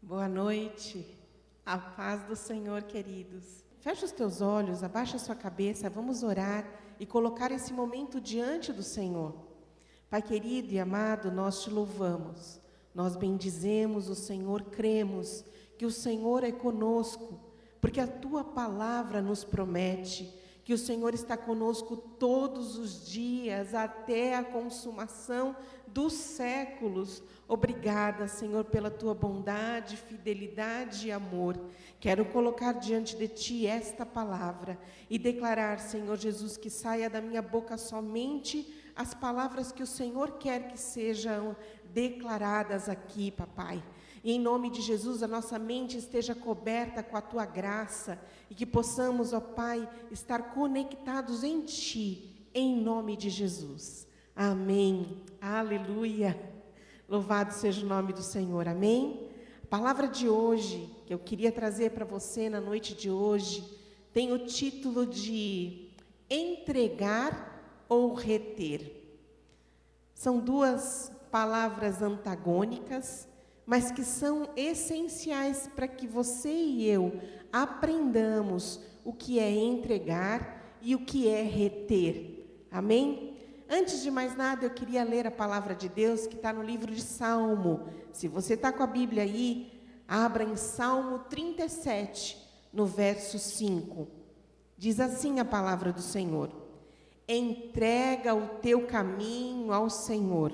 Boa noite, a paz do Senhor, queridos. Fecha os teus olhos, abaixa a sua cabeça, vamos orar e colocar esse momento diante do Senhor. Pai querido e amado, nós te louvamos, nós bendizemos o Senhor, cremos que o Senhor é conosco, porque a tua palavra nos promete que o Senhor está conosco todos os dias, até a consumação dos séculos. Obrigada, Senhor, pela tua bondade, fidelidade e amor. Quero colocar diante de ti esta palavra e declarar, Senhor Jesus, que saia da minha boca somente as palavras que o Senhor quer que sejam declaradas aqui, papai. E em nome de Jesus, a nossa mente esteja coberta com a tua graça e que possamos, ó Pai, estar conectados em ti, em nome de Jesus. Amém. Aleluia. Louvado seja o nome do Senhor. Amém. A palavra de hoje, que eu queria trazer para você na noite de hoje, tem o título de entregar ou reter. São duas palavras antagônicas, mas que são essenciais para que você e eu aprendamos o que é entregar e o que é reter. Amém? Antes de mais nada, eu queria ler a palavra de Deus que está no livro de Salmo. Se você está com a Bíblia aí, abra em Salmo 37, no verso 5. Diz assim a palavra do Senhor: entrega o teu caminho ao Senhor,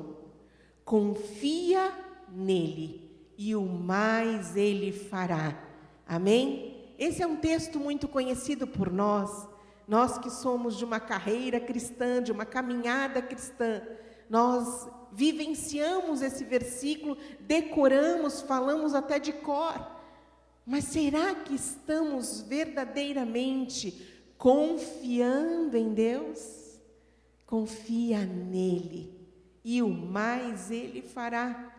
confia nele, e o mais ele fará. Amém? Esse é um texto muito conhecido por nós que somos de uma carreira cristã, de uma caminhada cristã. Nós vivenciamos esse versículo, decoramos, falamos até de cor. Mas será que estamos verdadeiramente confiando em Deus? Confia nele, e o mais ele fará.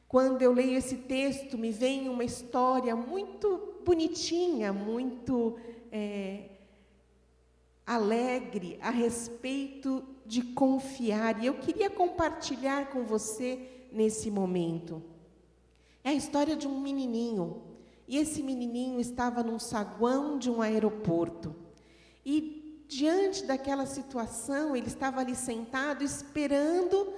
Quando eu leio esse texto, me vem uma história muito bonitinha, muito alegre a respeito de confiar. E eu queria compartilhar com você nesse momento. É a história de um menininho. E esse menininho estava num saguão de um aeroporto. E diante daquela situação, ele estava ali sentado esperando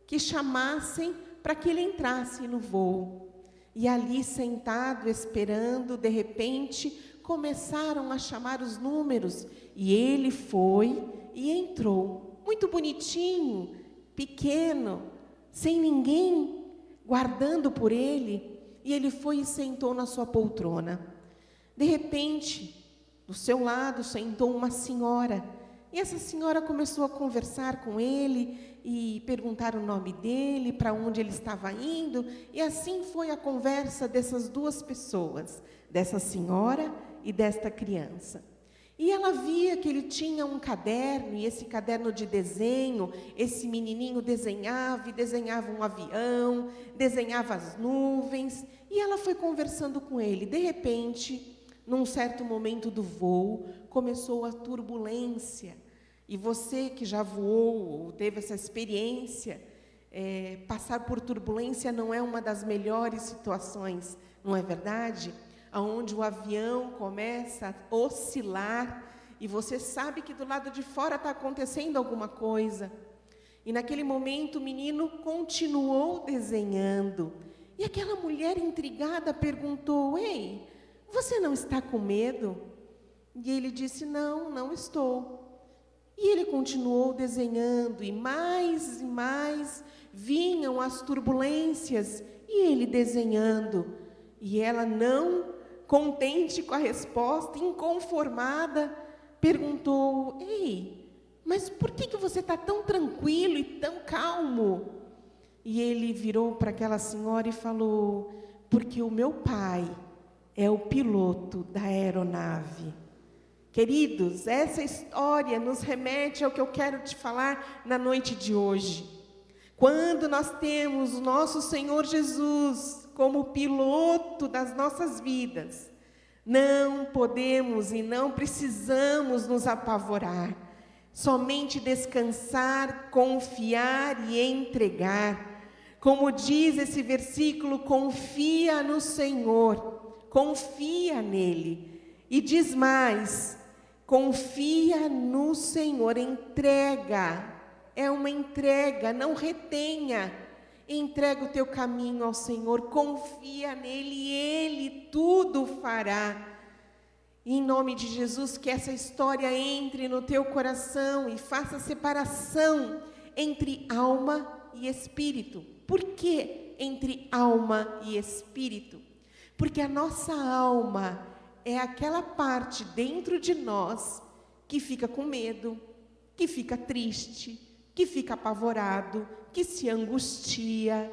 que chamassem para que ele entrasse no voo. E ali sentado, esperando, de repente, começaram a chamar os números. E ele foi e entrou. Muito bonitinho, pequeno, sem ninguém guardando por ele. E ele foi e sentou na sua poltrona. De repente, do seu lado sentou uma senhora. E essa senhora começou a conversar com ele e perguntar o nome dele, para onde ele estava indo. E assim foi a conversa dessas duas pessoas, dessa senhora e desta criança. E ela via que ele tinha um caderno, e esse caderno de desenho, esse menininho desenhava, e desenhava um avião, desenhava as nuvens, e ela foi conversando com ele. De repente, num certo momento do voo, começou a turbulência. E você que já voou ou teve essa experiência, passar por turbulência não é uma das melhores situações, não é verdade? Onde o avião começa a oscilar e você sabe que do lado de fora está acontecendo alguma coisa. E naquele momento o menino continuou desenhando. E aquela mulher intrigada perguntou: ei, você não está com medo? E ele disse: não, não estou. E ele continuou desenhando, e mais vinham as turbulências, e ele desenhando. E ela, não contente com a resposta, inconformada, perguntou: ei, mas por que você está tão tranquilo e tão calmo? E ele virou para aquela senhora e falou: porque o meu pai é o piloto da aeronave. Queridos, essa história nos remete ao que eu quero te falar na noite de hoje. Quando nós temos o nosso Senhor Jesus como piloto das nossas vidas, não podemos e não precisamos nos apavorar. Somente descansar, confiar e entregar. Como diz esse versículo, confia no Senhor, confia nele. E diz mais, confia no Senhor, entrega, é uma entrega, não retenha. Entrega o teu caminho ao Senhor, confia nele e Ele tudo fará. Em nome de Jesus, que essa história entre no teu coração e faça separação entre alma e espírito. Por que entre alma e espírito? Porque a nossa alma é aquela parte dentro de nós que fica com medo, que fica triste, que fica apavorado, que se angustia.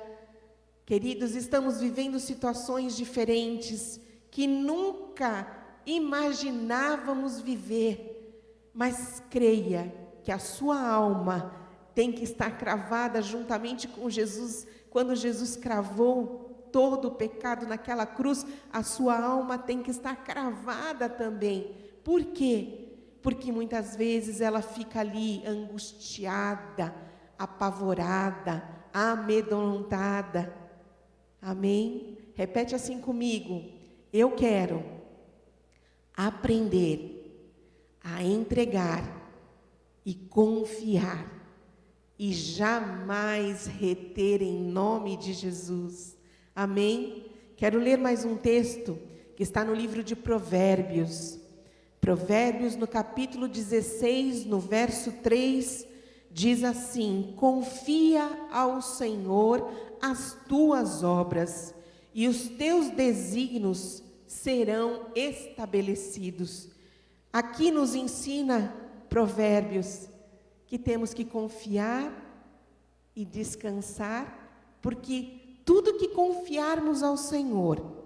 Queridos, estamos vivendo situações diferentes que nunca imaginávamos viver, mas creia que a sua alma tem que estar cravada juntamente com Jesus. Quando Jesus cravou todo o pecado naquela cruz, a sua alma tem que estar cravada também. Por quê? Porque muitas vezes ela fica ali angustiada, apavorada, amedrontada. Amém? Repete assim comigo. Eu quero aprender a entregar e confiar e jamais reter em nome de Jesus. Amém? Quero ler mais um texto que está no livro de Provérbios. Provérbios, no capítulo 16, no verso 3, diz assim: confia ao Senhor as tuas obras, e os teus desígnios serão estabelecidos. Aqui nos ensina Provérbios que temos que confiar e descansar, porque tudo que confiarmos ao Senhor,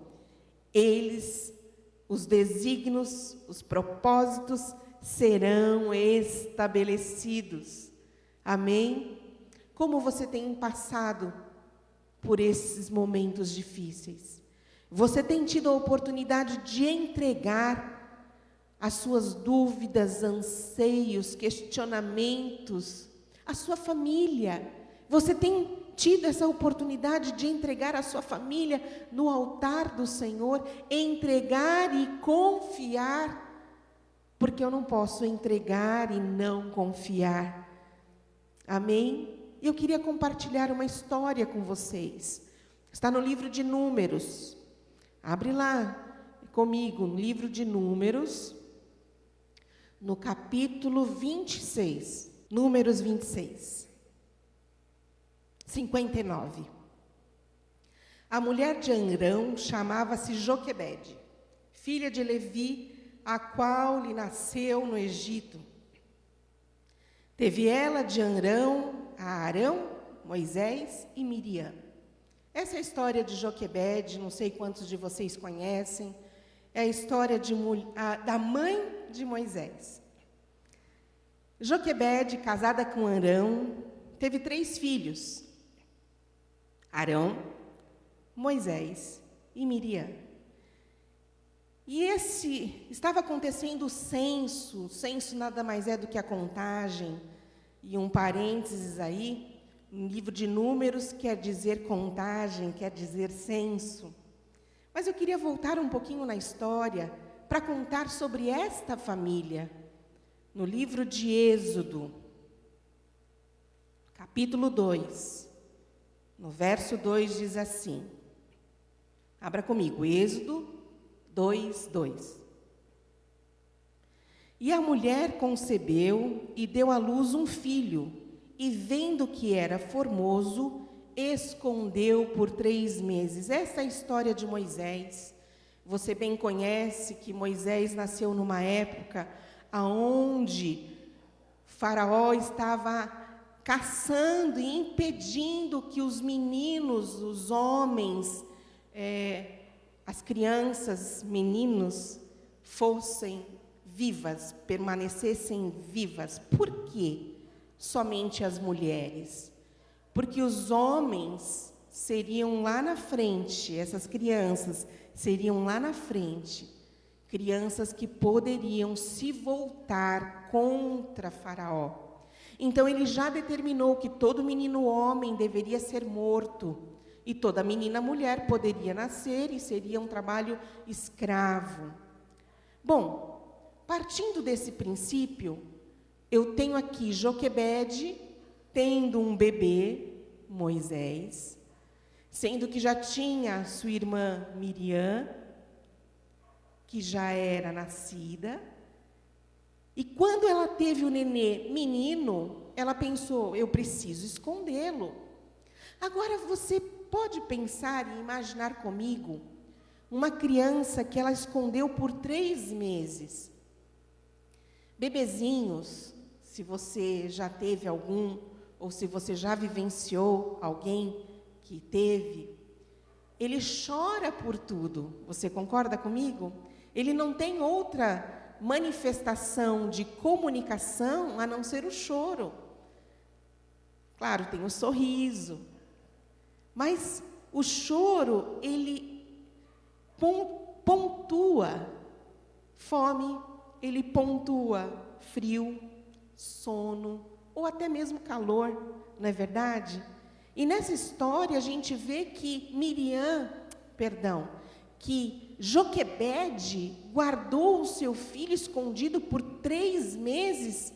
os desígnios, os propósitos serão estabelecidos. Amém? Como você tem passado por esses momentos difíceis? Você tem tido a oportunidade de entregar as suas dúvidas, anseios, questionamentos, a sua família? Você tem tido essa oportunidade de entregar a sua família no altar do Senhor, entregar e confiar? Porque eu não posso entregar e não confiar. Amém? Eu queria compartilhar uma história com vocês. Está no livro de Números. Abre lá comigo, no livro de Números, no capítulo 26. Números 26. 59. A mulher de Arão chamava-se Joquebede, filha de Levi, a qual lhe nasceu no Egito. Teve ela de Arão, Moisés e Miriam. Essa é a história de Joquebede, não sei quantos de vocês conhecem. É a história da mãe de Moisés. Joquebede, casada com Arão, teve 3 filhos: Arão, Moisés e Miriam. E estava acontecendo o censo nada mais é do que a contagem, e um parênteses aí, no livro de Números quer dizer contagem, quer dizer censo. Mas eu queria voltar um pouquinho na história para contar sobre esta família. No livro de Êxodo, capítulo 2, no verso 2 diz assim, abra comigo, Êxodo 2:2. E a mulher concebeu e deu à luz um filho, e vendo que era formoso, escondeu por 3 meses. Essa é a história de Moisés. Você bem conhece que Moisés nasceu numa época onde Faraó estava caçando e impedindo que os meninos, os homens, as crianças, meninos, fossem vivas, permanecessem vivas. Por quê? Somente as mulheres. Porque os homens seriam lá na frente, essas crianças seriam lá na frente, crianças que poderiam se voltar contra Faraó. Então ele já determinou que todo menino homem deveria ser morto e toda menina mulher poderia nascer e seria um trabalho escravo. Bom, partindo desse princípio, eu tenho aqui Joquebede tendo um bebê, Moisés, sendo que já tinha sua irmã Miriam, que já era nascida. E quando ela teve o nenê menino, ela pensou, eu preciso escondê-lo. Agora você pode pensar e imaginar comigo uma criança que ela escondeu por 3 meses. Bebezinhos, se você já teve algum, ou se você já vivenciou alguém que teve, ele chora por tudo. Você concorda comigo? Ele não tem outra manifestação de comunicação a não ser o choro. Claro, tem o sorriso, mas o choro, ele pontua fome, ele pontua frio, sono, ou até mesmo calor, não é verdade? E nessa história a gente vê que que Joquebede guardou o seu filho escondido por 3 meses,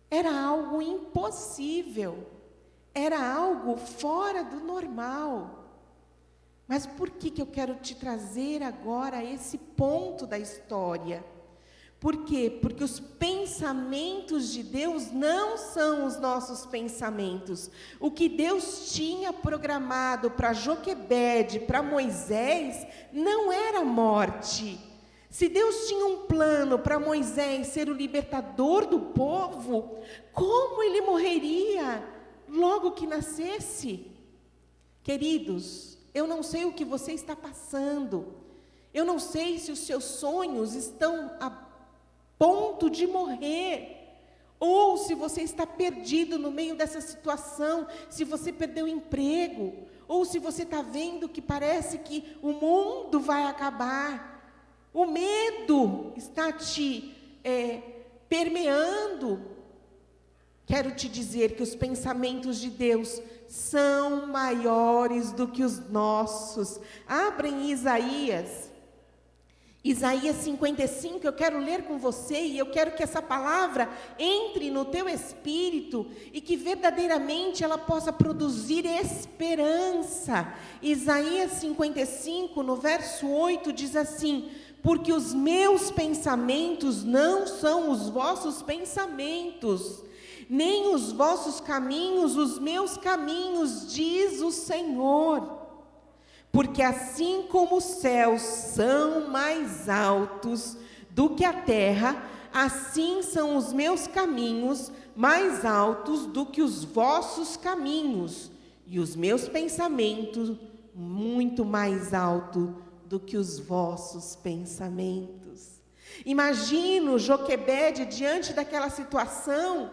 era algo impossível, era algo fora do normal. Mas por que eu quero te trazer agora esse ponto da história? Por quê? Porque os pensamentos de Deus não são os nossos pensamentos. O que Deus tinha programado para Joquebede, para Moisés, não era morte. Se Deus tinha um plano para Moisés ser o libertador do povo, como ele morreria logo que nascesse? Queridos, eu não sei o que você está passando. Eu não sei se os seus sonhos estão a ponto de morrer, ou se você está perdido no meio dessa situação, se você perdeu o emprego, ou se você está vendo que parece que o mundo vai acabar, o medo está te permeando. Quero te dizer que os pensamentos de Deus são maiores do que os nossos. Abrem Isaías 55, eu quero ler com você e eu quero que essa palavra entre no teu espírito e que verdadeiramente ela possa produzir esperança. Isaías 55, no verso 8, diz assim: porque os meus pensamentos não são os vossos pensamentos, nem os vossos caminhos os meus caminhos, diz o Senhor. Porque assim como os céus são mais altos do que a terra, assim são os meus caminhos mais altos do que os vossos caminhos, e os meus pensamentos muito mais altos do que os vossos pensamentos. Imagino Joquebede diante daquela situação,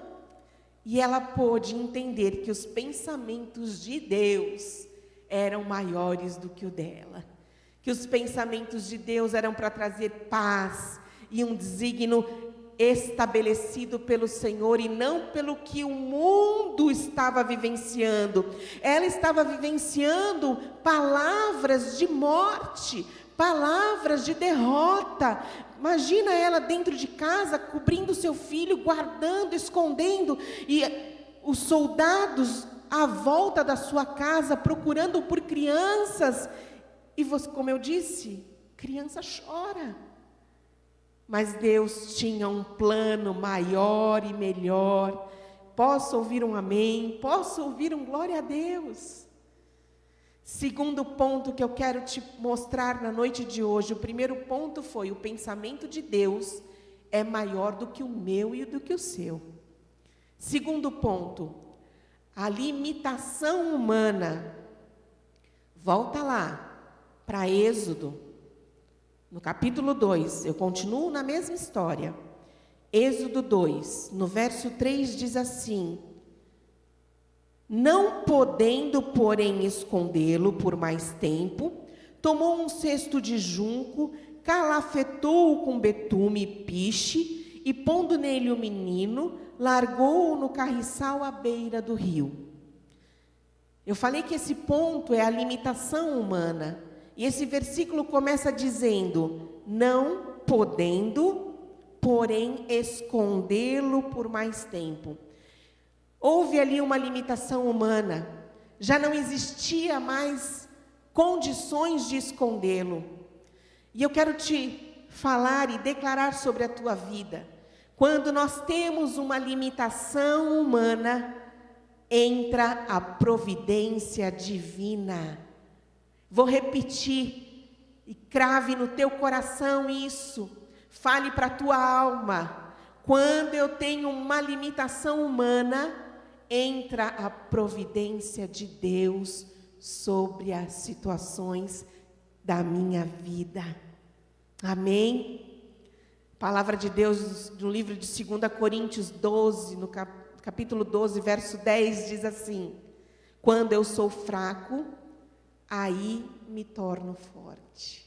e ela pôde entender que os pensamentos de Deus eram maiores do que o dela, que os pensamentos de Deus eram para trazer paz e um desígnio estabelecido pelo Senhor e não pelo que o mundo estava vivenciando. Ela estava vivenciando palavras de morte, palavras de derrota. Imagina ela dentro de casa, cobrindo seu filho, guardando, escondendo, e os soldados à volta da sua casa, procurando por crianças, e você, como eu disse, criança chora. Mas Deus tinha um plano maior e melhor. Posso ouvir um amém? Posso ouvir um glória a Deus? Segundo ponto que eu quero te mostrar na noite de hoje, o primeiro ponto foi: o pensamento de Deus é maior do que o meu e do que o seu. Segundo ponto, a limitação humana. Volta lá para Êxodo, no capítulo 2, eu continuo na mesma história. Êxodo 2, no verso 3 diz assim: não podendo, porém, escondê-lo por mais tempo, tomou um cesto de junco, calafetou-o com betume e piche, e pondo nele o menino, largou-o no carriçal à beira do rio. Eu falei que esse ponto é a limitação humana. E esse versículo começa dizendo: não podendo, porém, escondê-lo por mais tempo. Houve ali uma limitação humana. Já não existia mais condições de escondê-lo. E eu quero te falar e declarar sobre a tua vida. Quando nós temos uma limitação humana, entra a providência divina. Vou repetir, e crave no teu coração isso. Fale para a tua alma. Quando eu tenho uma limitação humana, entra a providência de Deus sobre as situações da minha vida. Amém? Palavra de Deus no livro de 2 Coríntios 12, no capítulo 12, verso 10, diz assim: quando eu sou fraco, aí me torno forte.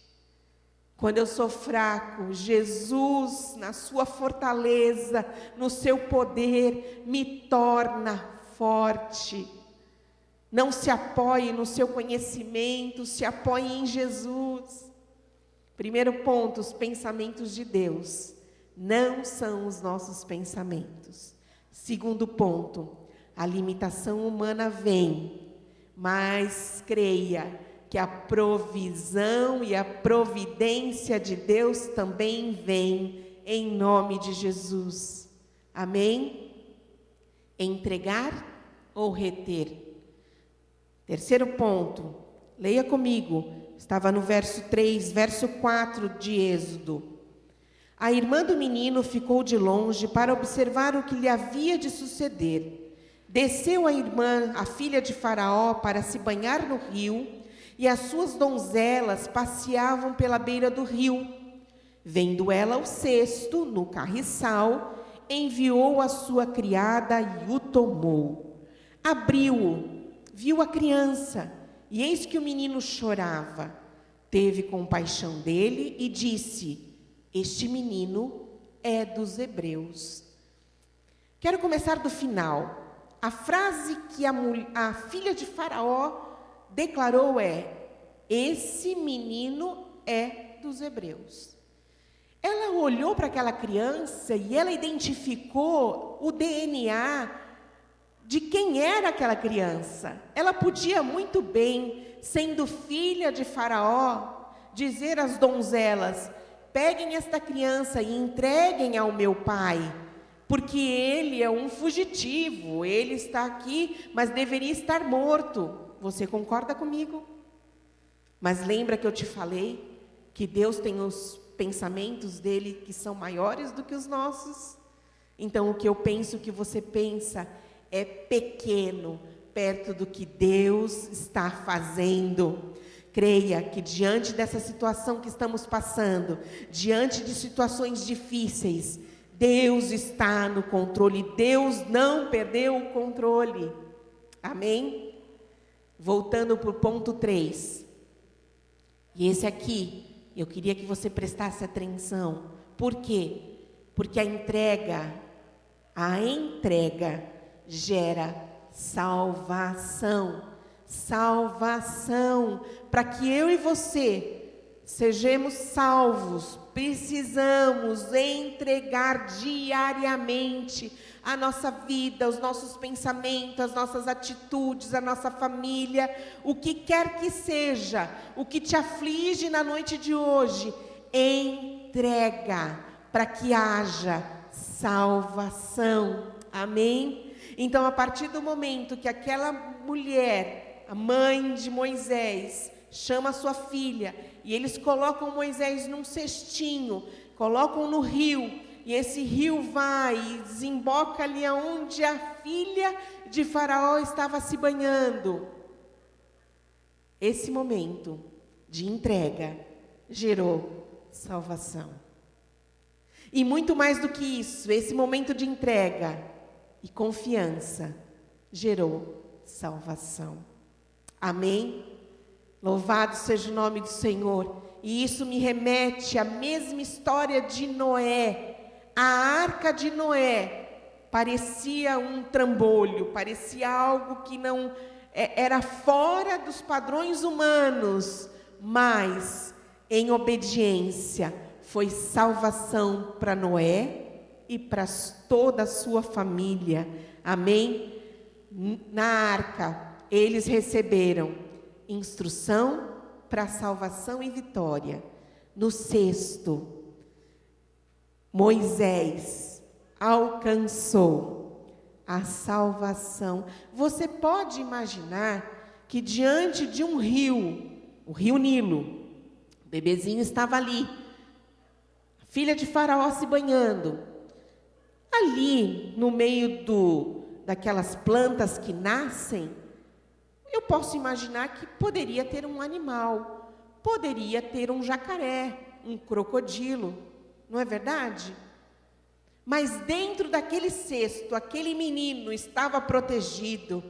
Quando eu sou fraco, Jesus, na sua fortaleza, no seu poder, me torna forte. Não se apoie no seu conhecimento, se apoie em Jesus. Primeiro ponto, os pensamentos de Deus não são os nossos pensamentos. Segundo ponto, a limitação humana vem, mas creia que a provisão e a providência de Deus também vem, em nome de Jesus. Amém? Entregar ou reter? Terceiro ponto, leia comigo, estava no verso 3, verso 4 de Êxodo. A irmã do menino ficou de longe para observar o que lhe havia de suceder. Desceu a irmã, a filha de Faraó, para se banhar no rio, e as suas donzelas passeavam pela beira do rio. Vendo ela o cesto no carriçal, enviou a sua criada e o tomou. Abriu-o, viu a criança, e eis que o menino chorava. Teve compaixão dele e disse: este menino é dos hebreus. Quero começar do final. A frase que a filha de Faraó declarou é: esse menino é dos hebreus. Ela olhou para aquela criança e ela identificou o DNA de quem era aquela criança. Ela podia muito bem, sendo filha de Faraó, dizer às donzelas: peguem esta criança e entreguem ao meu pai, porque ele é um fugitivo, ele está aqui, mas deveria estar morto. Você concorda comigo? Mas lembra que eu te falei que Deus tem os pensamentos dele que são maiores do que os nossos? Então o que eu penso que você pensa é pequeno perto do que Deus está fazendo. Creia que diante dessa situação que estamos passando, diante de situações difíceis, Deus está no controle, Deus não perdeu o controle. Amém? Voltando para o ponto 3. E esse aqui, eu queria que você prestasse atenção. Por quê? Porque a entrega gera salvação. Salvação. Para que eu e você sejamos salvos, precisamos entregar diariamente a nossa vida, os nossos pensamentos, as nossas atitudes, a nossa família, o que quer que seja, o que te aflige na noite de hoje, entrega para que haja salvação. Amém? Então, a partir do momento que aquela mulher, a mãe de Moisés, chama a sua filha, e eles colocam Moisés num cestinho, colocam no rio, e esse rio vai e desemboca ali onde a filha de Faraó estava se banhando. Esse momento de entrega gerou salvação. E muito mais do que isso, esse momento de entrega e confiança gerou salvação. Amém? Louvado seja o nome do Senhor. E isso me remete à mesma história de Noé. A arca de Noé parecia um trambolho, parecia algo que não era fora dos padrões humanos, mas em obediência foi salvação para Noé e para toda a sua família. Amém? Na arca eles receberam instrução para salvação e vitória. No cesto, Moisés alcançou a salvação. Você pode imaginar que diante de um rio, o rio Nilo, o bebezinho estava ali, a filha de Faraó se banhando, ali no meio daquelas plantas que nascem. Eu posso imaginar que poderia ter um animal, poderia ter um jacaré, um crocodilo, não é verdade? Mas dentro daquele cesto, aquele menino estava protegido.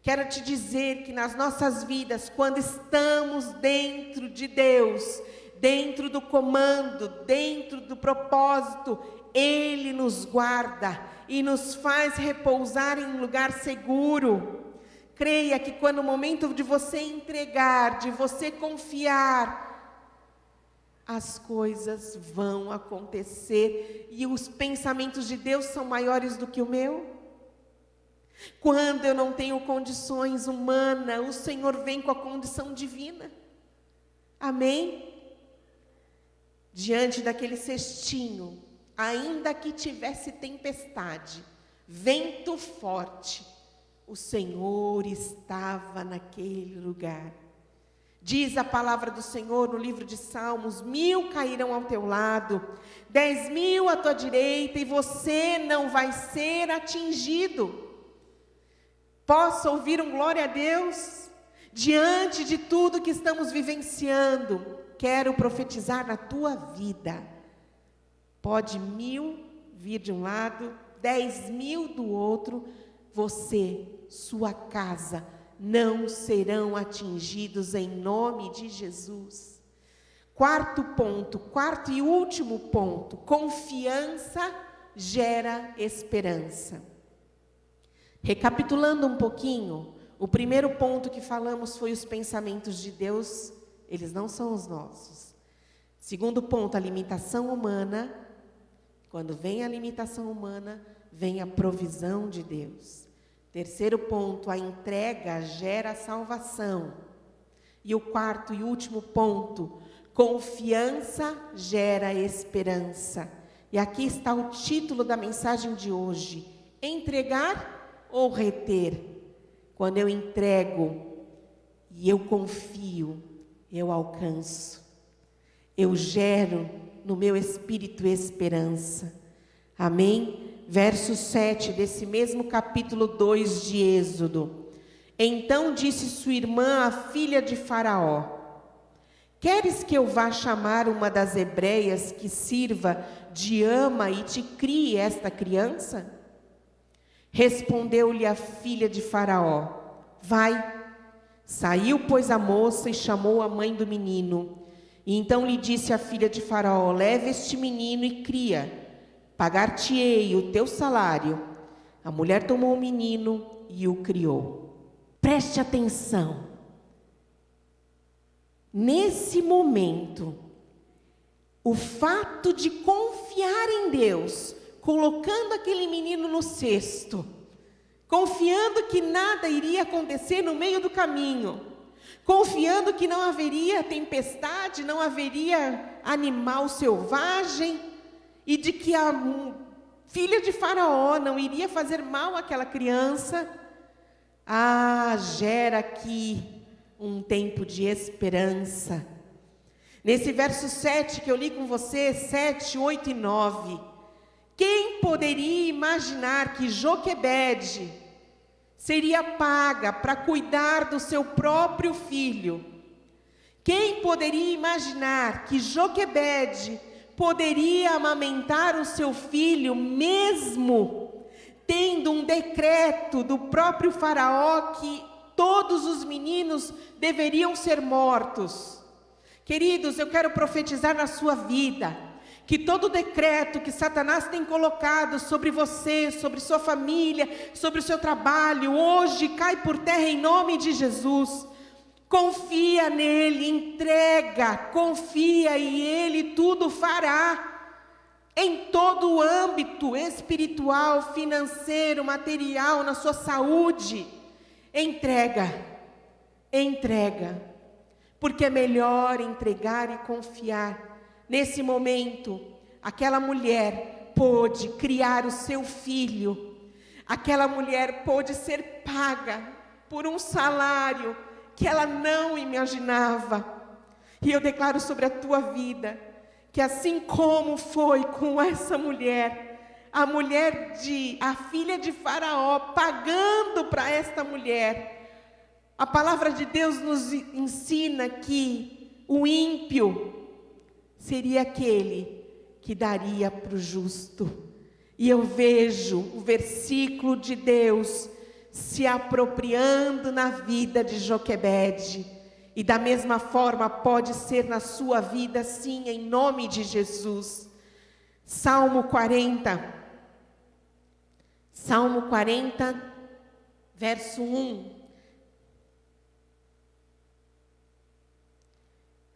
Quero te dizer que nas nossas vidas, quando estamos dentro de Deus, dentro do comando, dentro do propósito, Ele nos guarda e nos faz repousar em um lugar seguro. Creia que quando o momento de você entregar, de você confiar, as coisas vão acontecer e os pensamentos de Deus são maiores do que o meu. Quando eu não tenho condições humanas, o Senhor vem com a condição divina. Amém? Diante daquele cestinho, ainda que tivesse tempestade, vento forte, o Senhor estava naquele lugar. Diz a palavra do Senhor no livro de Salmos: 1000 cairão ao teu lado, 10.000 à tua direita, e você não vai ser atingido. Posso ouvir um glória a Deus? Diante de tudo que estamos vivenciando, quero profetizar na tua vida. Pode 1000 vir de um lado, 10.000 do outro, você, sua casa, não serão atingidos em nome de Jesus. Quarto e último ponto: confiança gera esperança. Recapitulando um pouquinho, o primeiro ponto que falamos foi os pensamentos de Deus, eles não são os nossos. Segundo ponto, a limitação humana. Quando vem a limitação humana, vem a provisão de Deus. Terceiro ponto, a entrega gera salvação. E o quarto e último ponto, confiança gera esperança. E aqui está o título da mensagem de hoje: entregar ou reter? Quando eu entrego e eu confio, eu alcanço. Eu gero no meu espírito esperança. Amém? Verso 7 desse mesmo capítulo 2 de Êxodo. Então disse sua irmã, a filha de Faraó: queres que eu vá chamar uma das hebreias que sirva de ama e te crie esta criança? Respondeu-lhe a filha de Faraó: vai. Saiu, pois, a moça e chamou a mãe do menino. E então lhe disse a filha de Faraó: leve este menino e cria, pagar-te-ei o teu salário. A mulher tomou o menino e o criou. Preste atenção. Nesse momento, o fato de confiar em Deus, colocando aquele menino no cesto, confiando que nada iria acontecer no meio do caminho, confiando que não haveria tempestade, não haveria animal selvagem, e de que a filha de Faraó não iria fazer mal àquela criança, gera aqui um tempo de esperança. Nesse verso 7 que eu li com você, 7, 8 e 9, quem poderia imaginar que Joquebede seria paga para cuidar do seu próprio filho? Quem poderia imaginar que Joquebede poderia amamentar o seu filho, mesmo tendo um decreto do próprio Faraó que todos os meninos deveriam ser mortos? Queridos, eu quero profetizar na sua vida que todo decreto que Satanás tem colocado sobre você, sobre sua família, sobre o seu trabalho, hoje cai por terra em nome de Jesus. Confia nele, entrega, confia e ele tudo fará. Em todo o âmbito espiritual, financeiro, material, na sua saúde, entrega, porque é melhor entregar e confiar. Nesse momento, aquela mulher pôde criar o seu filho, aquela mulher pôde ser paga por um salário que ela não imaginava. E eu declaro sobre a tua vida, que assim como foi com essa mulher, a filha de Faraó, pagando para esta mulher, a palavra de Deus nos ensina que o ímpio seria aquele que daria para o justo. E eu vejo o versículo de Deus se apropriando na vida de Joquebede. E da mesma forma pode ser na sua vida, sim, em nome de Jesus. Salmo 40, verso 1.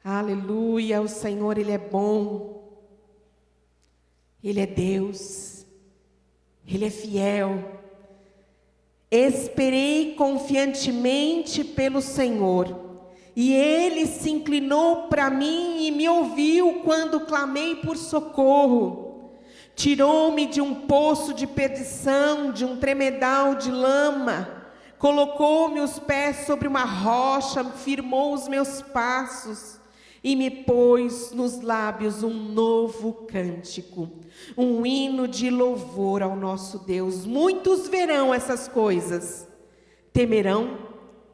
Aleluia, o Senhor, Ele é bom, Ele é Deus, Ele é fiel. Esperei confiantemente pelo Senhor, e Ele se inclinou para mim e me ouviu quando clamei por socorro. Tirou-me de um poço de perdição, de um tremedal de lama. Colocou-me os pés sobre uma rocha, firmou os meus passos e me pôs nos lábios um novo cântico, um hino de louvor ao nosso Deus. Muitos verão essas coisas, temerão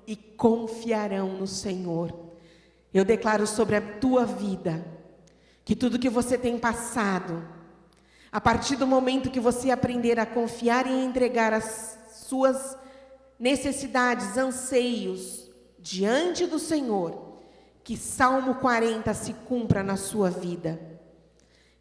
e confiarão no Senhor. Eu declaro sobre a tua vida, que tudo que você tem passado, a partir do momento que você aprender a confiar e entregar as suas necessidades, anseios, diante do Senhor, que Salmo 40 se cumpra na sua vida.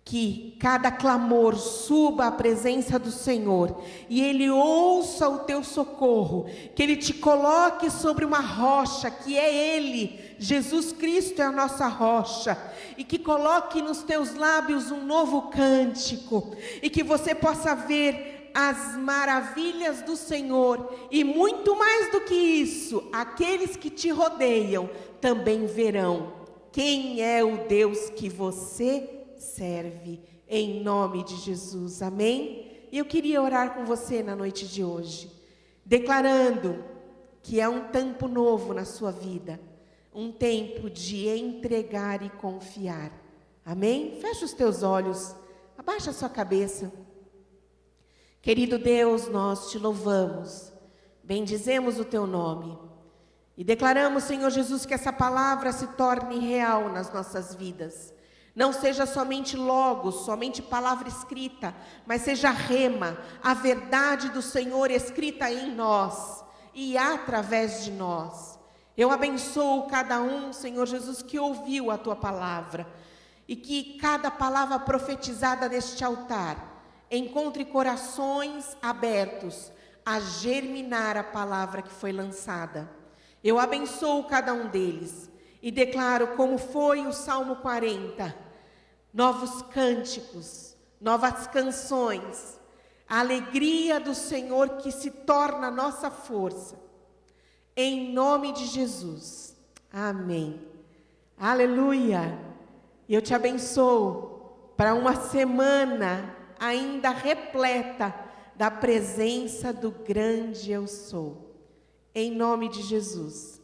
Que cada clamor suba à presença do Senhor e Ele ouça o teu socorro, que Ele te coloque sobre uma rocha, que é Ele, Jesus Cristo é a nossa rocha, e que coloque nos teus lábios um novo cântico, e que você possa ver as maravilhas do Senhor, e muito mais do que isso, aqueles que te rodeiam também verão quem é o Deus que você serve, em nome de Jesus, amém? E eu queria orar com você na noite de hoje, declarando que é um tempo novo na sua vida, um tempo de entregar e confiar, amém? Fecha os teus olhos, abaixa a sua cabeça. Querido Deus, nós te louvamos, bendizemos o teu nome, e declaramos, Senhor Jesus, que essa palavra se torne real nas nossas vidas. Não seja somente logos, somente palavra escrita, mas seja rema, a verdade do Senhor escrita em nós e através de nós. Eu abençoo cada um, Senhor Jesus, que ouviu a tua palavra, e que cada palavra profetizada neste altar encontre corações abertos a germinar a palavra que foi lançada. Eu abençoo cada um deles e declaro, como foi o Salmo 40, novos cânticos, novas canções, a alegria do Senhor que se torna a nossa força, em nome de Jesus, amém, aleluia. E eu te abençoo para uma semana ainda repleta da presença do grande eu sou, em nome de Jesus.